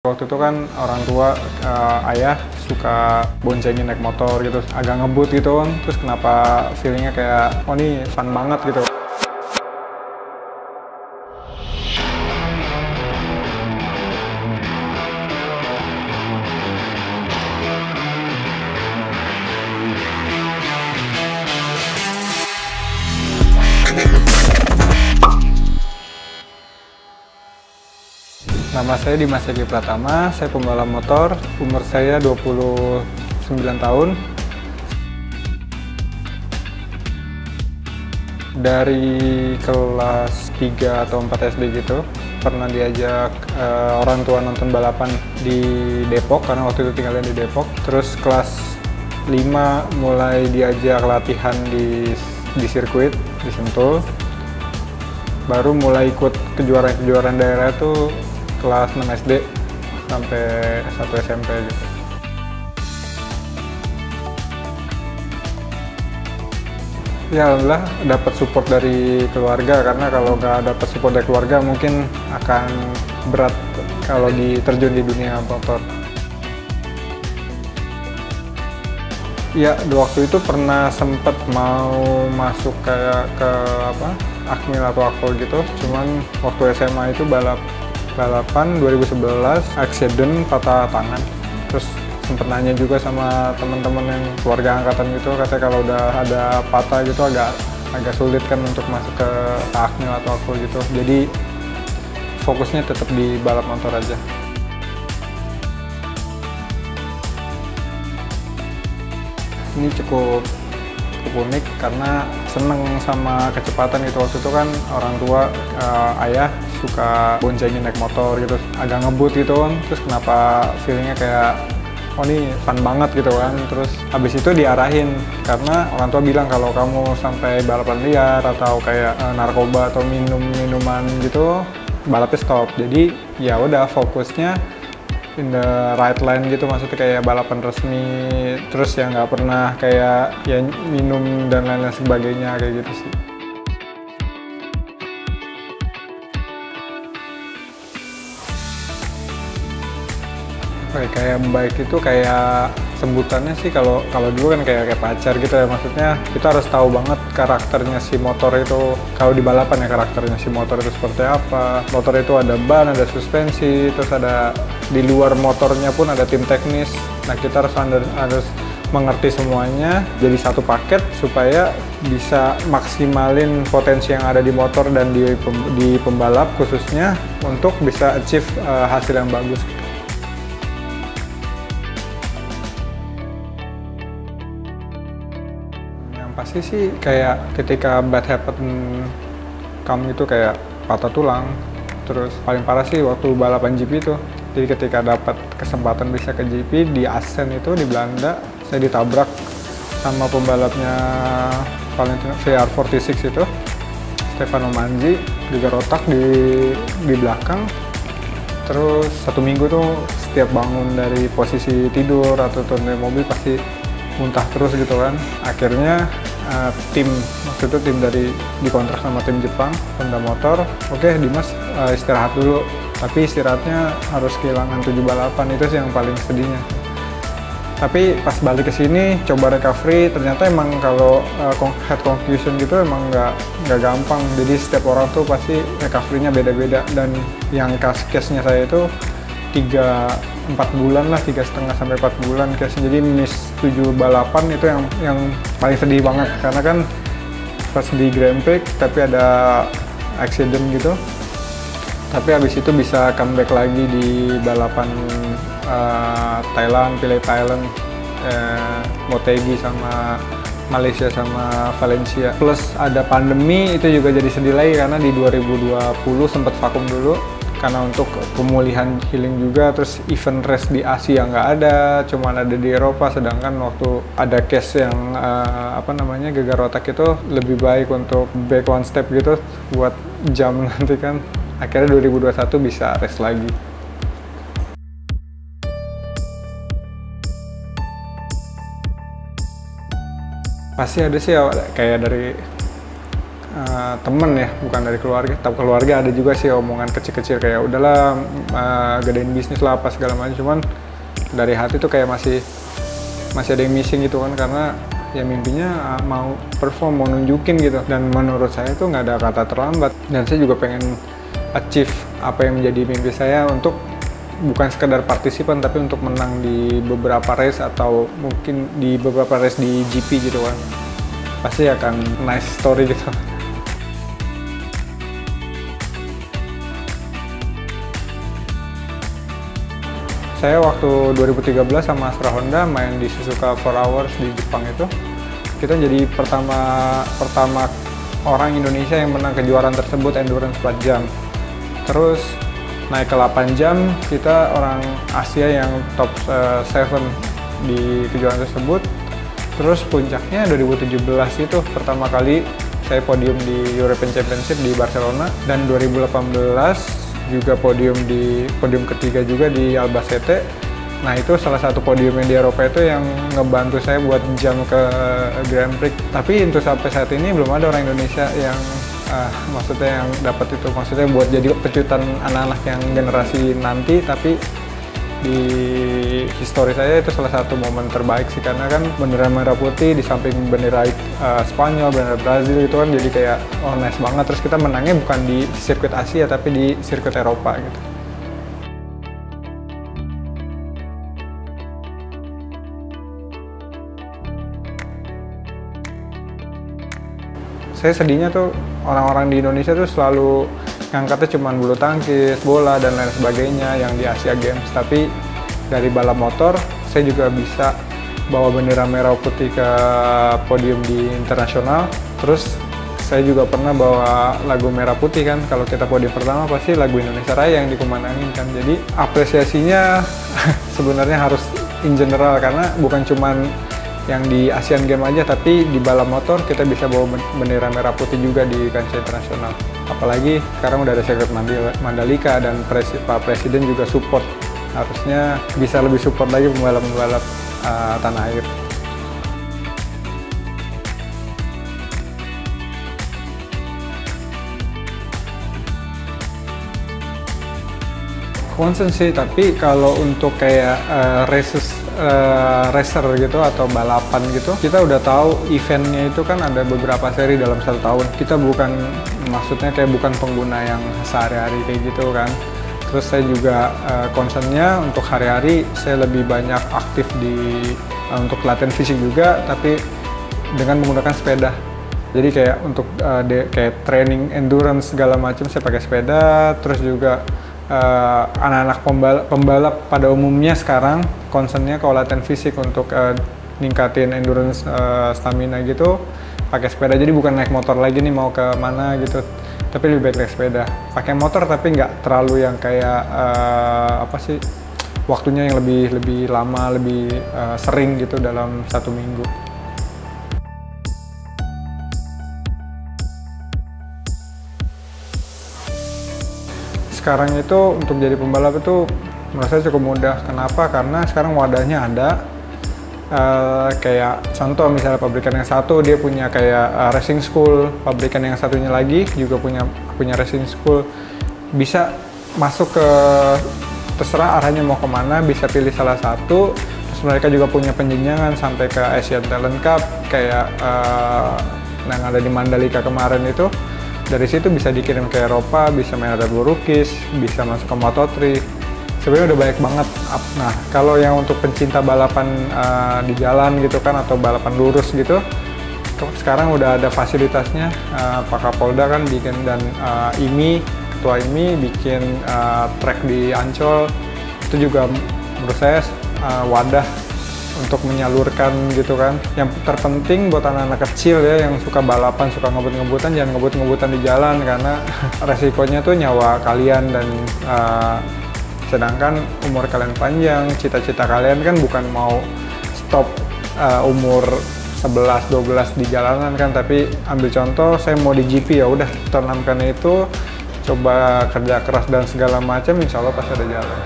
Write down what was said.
Waktu itu kan orang tua, ayah suka boncengin naik motor gitu, agak ngebut gitu kan, terus kenapa feelingnya kayak, oh ini fun banget gitu. Nama saya Dimas Egi Pratama, saya pembalap motor, umur saya 29 tahun. Dari kelas 3 atau 4 SD gitu, pernah diajak orang tua nonton balapan di Depok, karena waktu itu tinggalnya di Depok. Terus kelas 5 mulai diajak latihan di sirkuit, di Sentul. Baru mulai ikut kejuaraan daerah itu kelas 6 SD sampai 1 SMP gitu. Ya alhamdulillah dapat support dari keluarga, karena kalau nggak dapat support dari keluarga mungkin akan berat kalau terjun di dunia motor. Ya, waktu itu pernah sempet mau masuk kayak ke Akmil atau Akpol gitu, cuman waktu SMA itu balapan 2011 accident, patah tangan. Terus sempet nanya juga sama teman-teman yang keluarga angkatan gitu, katanya kalau udah ada patah gitu agak sulit kan untuk masuk ke Akmil atau Akpol gitu. Jadi fokusnya tetap di balap motor aja. Ini cukup unik karena seneng sama kecepatan gitu. Waktu itu kan orang tua, ayah suka boncengin naik motor gitu, agak ngebut gitu kan, terus kenapa feelingnya kayak, oh ini fun banget gitu kan. Terus habis itu diarahin, karena orang tua bilang kalau kamu sampai balapan liar atau kayak narkoba atau minuman gitu, balapnya stop. Jadi ya udah fokusnya in the right line gitu, maksudnya kayak balapan resmi, terus ya nggak pernah kayak ya minum dan lain-lain sebagainya kayak gitu sih. Kayak baik itu kayak sebutannya sih, kalau dulu kan kayak pacar gitu ya, maksudnya kita harus tahu banget karakternya si motor itu. Kalau di balapan ya karakternya si motor itu seperti apa. Motor itu ada ban, ada suspensi, terus ada di luar motornya pun ada tim teknis. Nah, kita harus mengerti semuanya jadi satu paket supaya bisa maksimalin potensi yang ada di motor dan di pembalap khususnya untuk bisa achieve hasil yang bagus. Pasti sih kayak ketika bad happen kamu itu kayak patah tulang. Terus paling parah sih waktu balapan GP itu. Jadi ketika dapat kesempatan bisa ke GP di Assen itu di Belanda, saya ditabrak sama pembalapnya Valentino VR46 itu, Stefano Manzi, gegar otak di belakang. Terus 1 minggu tuh setiap bangun dari posisi tidur atau turun dari mobil pasti muntah terus gitu kan. Akhirnya tim waktu itu dikontrak sama tim Jepang, Honda Motor. Oke, Dimas istirahat dulu, tapi istirahatnya harus kehilangan 7 balapan, itu sih yang paling sedihnya. Tapi pas balik ke sini coba recovery, ternyata emang kalau head concussion gitu emang nggak gampang. Jadi setiap orang tuh pasti recovery-nya beda-beda, dan yang case-nya saya itu 3-4 bulan lah, 3,5 sampai 4 bulan case. Jadi miss 7 balapan itu yang paling sedih banget, karena kan pas di Grand Prix tapi ada accident gitu, tapi habis itu bisa comeback lagi di balapan Thailand, pilih Thailand, Motegi sama Malaysia sama Valencia. Plus ada pandemi, itu juga jadi sedih lagi karena di 2020 sempat vakum dulu karena untuk pemulihan healing juga. Terus event race di Asia nggak ada, cuman ada di Eropa. Sedangkan waktu ada case yang gegar otak itu lebih baik untuk back one step gitu buat jam nanti kan. Akhirnya 2021 bisa race lagi. Pasti ada sih ya, kayak dari temen ya, bukan dari keluarga. Tapi keluarga ada juga sih omongan kecil-kecil kayak udahlah gedein bisnis lah apa segala macam. Cuman dari hati tuh kayak masih ada yang missing gitu kan, karena ya mimpinya mau perform, mau nunjukin gitu. Dan menurut saya tuh nggak ada kata terlambat. Dan saya juga pengen achieve apa yang menjadi mimpi saya, untuk bukan sekedar partisipan tapi untuk menang di beberapa race atau mungkin di beberapa race di GP gitu kan. Pasti akan nice story gitu. Saya waktu 2013 sama Astra Honda main di Suzuka 4 Hours di Jepang itu, kita jadi pertama orang Indonesia yang menang kejuaraan tersebut endurance 4 jam. Terus naik ke 8 jam, kita orang Asia yang top 7 di kejuaraan tersebut. Terus puncaknya 2017 itu pertama kali saya podium di European Championship di Barcelona, dan 2018 juga podium ketiga juga di Albacete. Nah itu salah satu podiumnya di Eropa itu yang ngebantu saya buat jam ke Grand Prix. Tapi untuk sampai saat ini belum ada orang Indonesia yang maksudnya yang dapat itu, maksudnya buat jadi pecutan anak-anak yang generasi nanti. Tapi di histori saya itu salah satu momen terbaik sih, karena kan bendera merah putih di samping bendera Spanyol, bendera Brazil itu kan jadi kayak oh nice banget. Terus kita menangnya bukan di sirkuit Asia tapi di sirkuit Eropa gitu. Saya sedihnya tuh orang-orang di Indonesia tuh selalu ngangkatnya cuma bulu tangkis, bola, dan lain sebagainya yang di Asia Games. Tapi dari balap motor, saya juga bisa bawa bendera merah putih ke podium di internasional. Terus saya juga pernah bawa lagu merah putih kan. Kalau kita podium pertama pasti lagu Indonesia Raya yang dikumandangin kan. Jadi apresiasinya sebenarnya harus in general, karena bukan cuman yang di Asian Games aja, tapi di balap motor kita bisa bawa bendera merah putih juga di kancah internasional. Apalagi sekarang udah ada sirkuit Mandalika, dan Pak Presiden juga support. Harusnya bisa lebih support lagi pembalap-pembalap tanah air. Concern sih, tapi kalau untuk kayak racer gitu atau balapan gitu, kita udah tahu eventnya itu kan ada beberapa seri dalam 1 tahun. Kita bukan, maksudnya kayak bukan pengguna yang sehari-hari kayak gitu kan. Terus saya juga concernnya untuk hari-hari saya lebih banyak aktif untuk latihan fisik juga, tapi dengan menggunakan sepeda. Jadi kayak untuk kayak training endurance segala macam saya pakai sepeda. Terus juga anak-anak pembalap pada umumnya sekarang concernnya kalau latihan fisik untuk ningkatin endurance, stamina gitu, pakai sepeda. Jadi bukan naik motor lagi nih mau ke mana gitu, tapi lebih baik naik sepeda. Pakai motor tapi nggak terlalu yang kayak waktunya yang lebih lama, lebih sering gitu dalam 1 minggu. Sekarang itu untuk jadi pembalap itu menurut saya cukup mudah. Kenapa? Karena sekarang wadahnya ada. Kayak contoh misalnya pabrikan yang satu dia punya kayak racing school, pabrikan yang satunya lagi juga punya racing school. Bisa masuk ke, terserah arahnya mau kemana, bisa pilih salah satu. Terus mereka juga punya penjenjangan sampai ke Asian Talent Cup kayak yang ada di Mandalika kemarin itu. Dari situ bisa dikirim ke Eropa, bisa main Red Bull Rookies, bisa masuk ke Moto3. Sebenarnya udah banyak banget. Nah, kalau yang untuk pencinta balapan di jalan gitu kan, atau balapan lurus gitu, sekarang udah ada fasilitasnya. Pak Kapolda kan bikin, dan Ketua IMI bikin track di Ancol. Itu juga menurut saya wadah untuk menyalurkan gitu kan. Yang terpenting buat anak-anak kecil ya yang suka balapan, suka ngebut-ngebutan, jangan ngebut-ngebutan di jalan, karena resikonya tuh nyawa kalian. Dan sedangkan umur kalian panjang, cita-cita kalian kan bukan mau stop umur 11-12 di jalanan kan, tapi ambil contoh saya mau di GP, ya udah tanamkan itu, coba kerja keras dan segala macam, insya Allah pasti ada jalan.